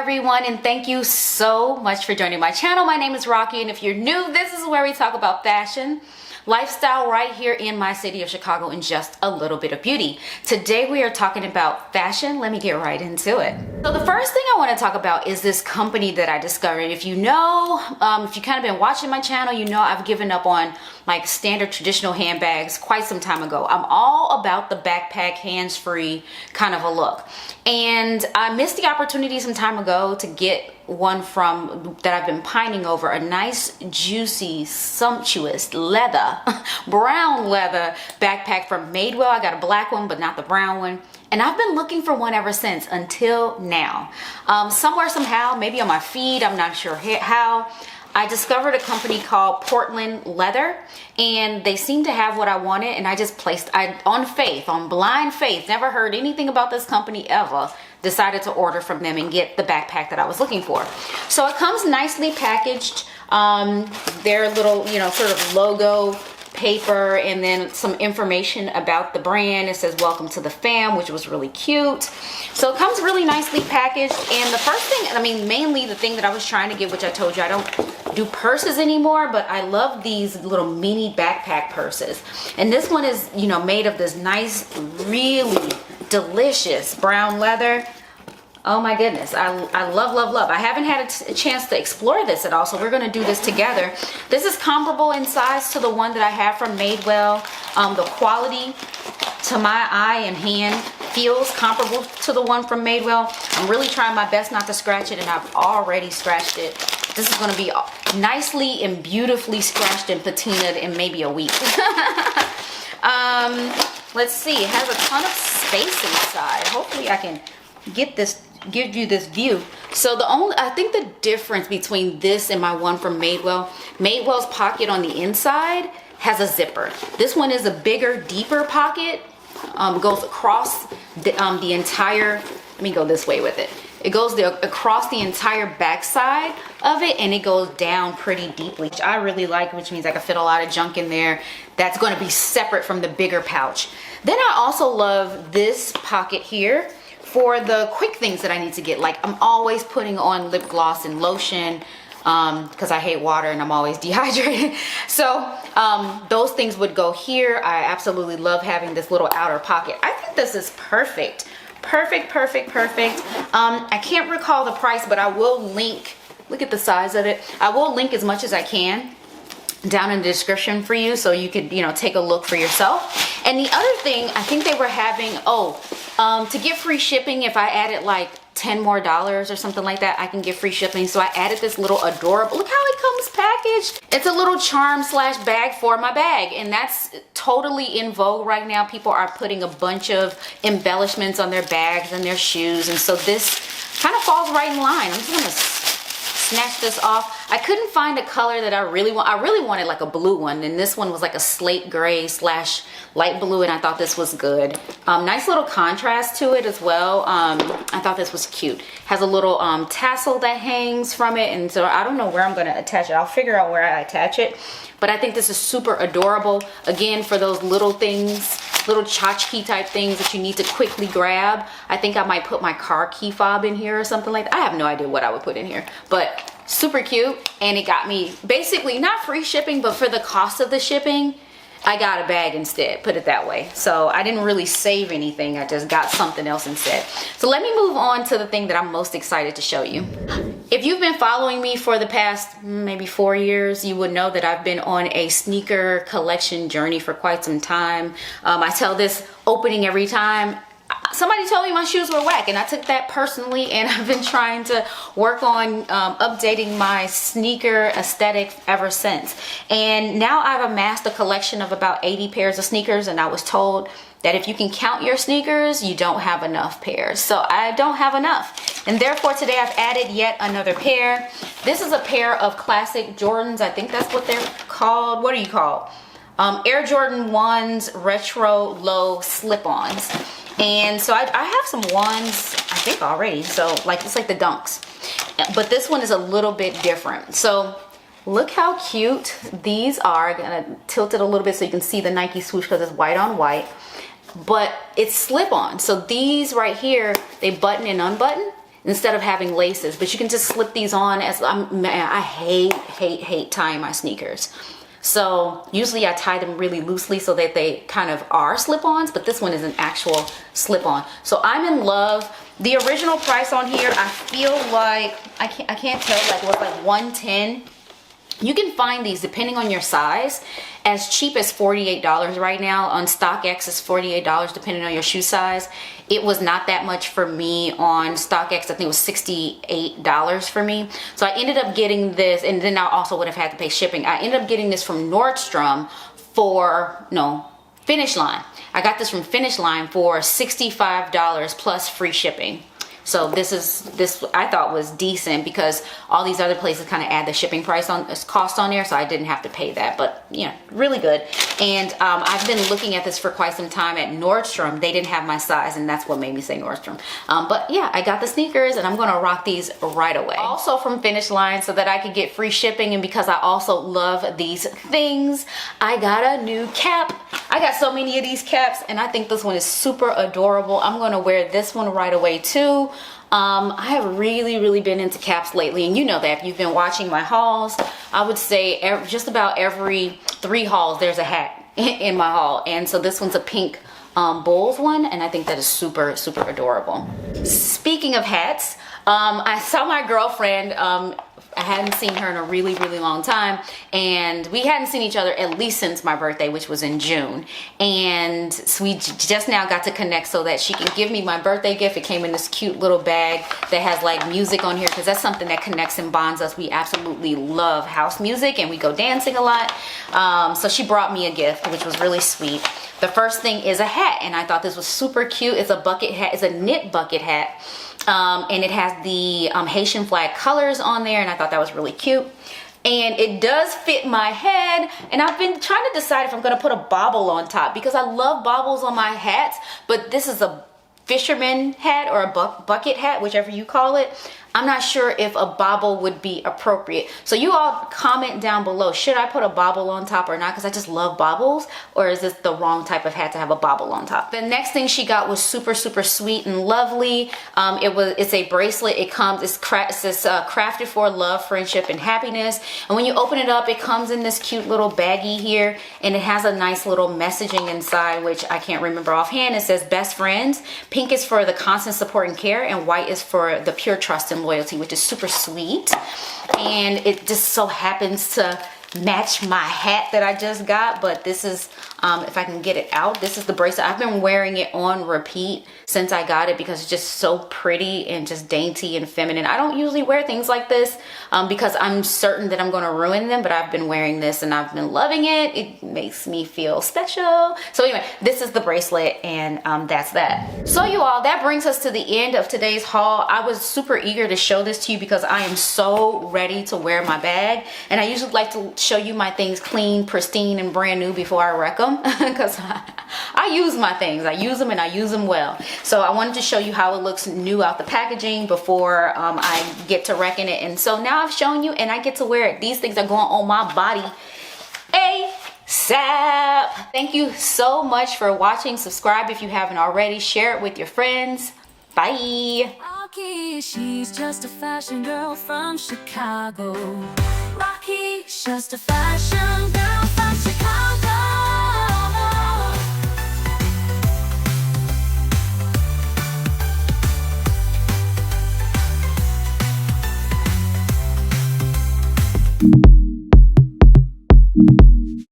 everyone, and thank you so much for joining my channel. My name is Rocky, and if you're new, this is where we talk about fashion, lifestyle right here in my city of Chicago, and just a little bit of beauty. Today we are talking about fashion. Let me get right into it. So the first thing I want to talk about is this company that I discovered. If you know, if you kind of been watching my channel, you know I've given up on like standard traditional handbags quite some time ago. I'm all about the backpack, hands-free kind of a look. And I missed the opportunity some time ago to get one from that I've been pining over, a nice, juicy, sumptuous leather, brown leather backpack from Madewell. I got a black one, but not the brown one. And I've been looking for one ever since until now. Somewhere, somehow, maybe on my feed, I'm not sure how, I discovered a company called Portland Leather, and they seem to have what I wanted, and I just placed, on faith, on blind faith, never heard anything about this company ever, decided to order from them and get the backpack that I was looking for. So it comes nicely packaged, their little, sort of logo paper, and then some information about the brand. It says welcome to the fam, which was really cute. So it comes really nicely packaged. And the first thing, mainly the thing that I was trying to get, which I told you I don't do purses anymore, but I love these little mini backpack purses. And this one is, made of this nice, really delicious brown leather. Oh my goodness, I love, love, love. I haven't had a chance to explore this at all, so we're gonna do this together. This is comparable in size to the one that I have from Madewell. The quality to my eye and hand feels comparable to the one from Madewell. I'm really trying my best not to scratch it, and I've already scratched it. This is gonna be nicely and beautifully scratched and patinaed in maybe a week. Let's see, it has a ton of space inside. Hopefully I can give you this view. So I think the difference between this and my one from Madewell's pocket on the inside has a zipper. This one is a bigger, deeper pocket. Goes across the entire, let me go this way with it. It goes across the entire back side of it, and it goes down pretty deeply, which I really like, which means I can fit a lot of junk in there. That's going to be separate from the bigger pouch. Then I also love this pocket here for the quick things that I need to get. Like, I'm always putting on lip gloss and lotion because I hate water and I'm always dehydrated. So those things would go here. I absolutely love having this little outer pocket. I think this is perfect. Perfect, perfect, perfect. I can't recall the price, but I will link, look at the size of it. I will link as much as I can down in the description for you, so you could, take a look for yourself. And the other thing, I think they were having, to get free shipping, if I added like $10 more or something like that, I can get free shipping. So I added this little adorable, look how it comes packaged. It's a little charm slash bag for my bag, and that's totally in vogue right now. People are putting a bunch of embellishments on their bags and their shoes, and so this kind of falls right in line. I'm just gonna snatch this off. I couldn't find a color that I really want. I really wanted like a blue one, and this one was like a slate gray slash light blue, and I thought this was good. Nice little contrast to it as well. I thought this was cute. Has a little tassel that hangs from it, and so I don't know where I'm gonna attach it. I'll figure out where I attach it, but I think this is super adorable. Again, for those little things, little tchotchke type things that you need to quickly grab. I think I might put my car key fob in here or something like that. I have no idea what I would put in here, but super cute. And it got me basically not free shipping, but for the cost of the shipping, I got a bag instead, put it that way. So I didn't really save anything. I just got something else instead. So let me move on to the thing that I'm most excited to show you. If you've been following me for the past maybe 4 years, you would know that I've been on a sneaker collection journey for quite some time. I tell this opening every time. Somebody told me my shoes were whack, and I took that personally, and I've been trying to work on updating my sneaker aesthetic ever since. And now I've amassed a collection of about 80 pairs of sneakers, and I was told that if you can count your sneakers, you don't have enough pairs. So I don't have enough, and therefore today I've added yet another pair. This is a pair of classic Jordans. I think that's what they're called. What are you called? Air Jordan 1s retro low slip-ons. And so I have some ones, I think already, so like it's like the Dunks, but this one is a little bit different. So look how cute these are. I'm gonna tilt it a little bit so you can see the Nike swoosh because it's white on white, but it's slip on. So these right here, they button and unbutton, instead of having laces. But you can just slip these on as I hate tying my sneakers. So usually I tie them really loosely so that they kind of are slip-ons, but this one is an actual slip-on. So I'm in love. The original price on here, I feel like, I can't tell, like it was like $110. You can find these, depending on your size, as cheap as $48 right now. On StockX is $48 depending on your shoe size. It was not that much for me on StockX. I think it was $68 for me. So I ended up getting this, and then I also would have had to pay shipping. I ended up getting this from Nordstrom for, no, Finish Line. I got this from Finish Line for $65 plus free shipping. So this I thought was decent because all these other places kind of add the shipping price on cost on there, so I didn't have to pay that. But yeah, really good. And I've been looking at this for quite some time at Nordstrom. They didn't have my size, and that's what made me say Nordstrom. But yeah, I got the sneakers, and I'm gonna rock these right away. Also from Finish Line, so that I could get free shipping, and because I also love these things, I got a new cap. I got so many of these caps, and I think this one is super adorable. I'm gonna wear this one right away too. I have really been into caps lately, and you know that if you've been watching my hauls. I would say just about every 3 hauls there's a hat in my haul, and so this one's a pink Bulls one, and I think that is super adorable. Speaking of hats, I saw my girlfriend. I hadn't seen her in a really long time, and we hadn't seen each other at least since my birthday, which was in June. And so we just now got to connect so that she can give me my birthday gift. It came in this cute little bag that has like music on here, because that's something that connects and bonds us. We absolutely love house music, and we go dancing a lot. So she brought me a gift, which was really sweet. The first thing is a hat, and I thought this was super cute. It's a bucket hat. It's a knit bucket hat. And it has the Haitian flag colors on there, and I thought that was really cute. And it does fit my head, and I've been trying to decide if I'm going to put a bobble on top, because I love bobbles on my hats, but this is a fisherman hat or a bucket hat, whichever you call it. I'm not sure if a bobble would be appropriate. So you all comment down below, should I put a bobble on top or not? Because I just love bobbles, or is this the wrong type of hat to have a bobble on top? The next thing she got was super sweet and lovely. It's a bracelet. It's crafted for love, friendship, and happiness. And when you open it up, it comes in this cute little baggie here, and it has a nice little messaging inside, which I can't remember offhand. It says best friends. Pink is for the constant support and care, and white is for the pure trust and loyalty, which is super sweet. And it just so happens to match my hat that I just got. But this is, if I can get it out, this is the bracelet. I've been wearing it on repeat since I got it because it's just so pretty and just dainty and feminine. I don't usually wear things like this because I'm certain that I'm going to ruin them, but I've been wearing this and I've been loving it. It makes me feel special. So anyway, this is the bracelet, and that's that. So you all, that brings us to the end of today's haul. I was super eager to show this to you because I am so ready to wear my bag, and I usually like to show you my things clean, pristine, and brand new before I wreck them because I use my things. I use them, and I use them well. So I wanted to show you how it looks new out the packaging before I get to wrecking it. And so now I've shown you, and I get to wear it. These things are going on my body ASAP. Thank you so much for watching. Subscribe if you haven't already. Share it with your friends. Bye. Rocky, she's just a fashion girl from Chicago. Rocky, she's just a fashion girl from Chicago.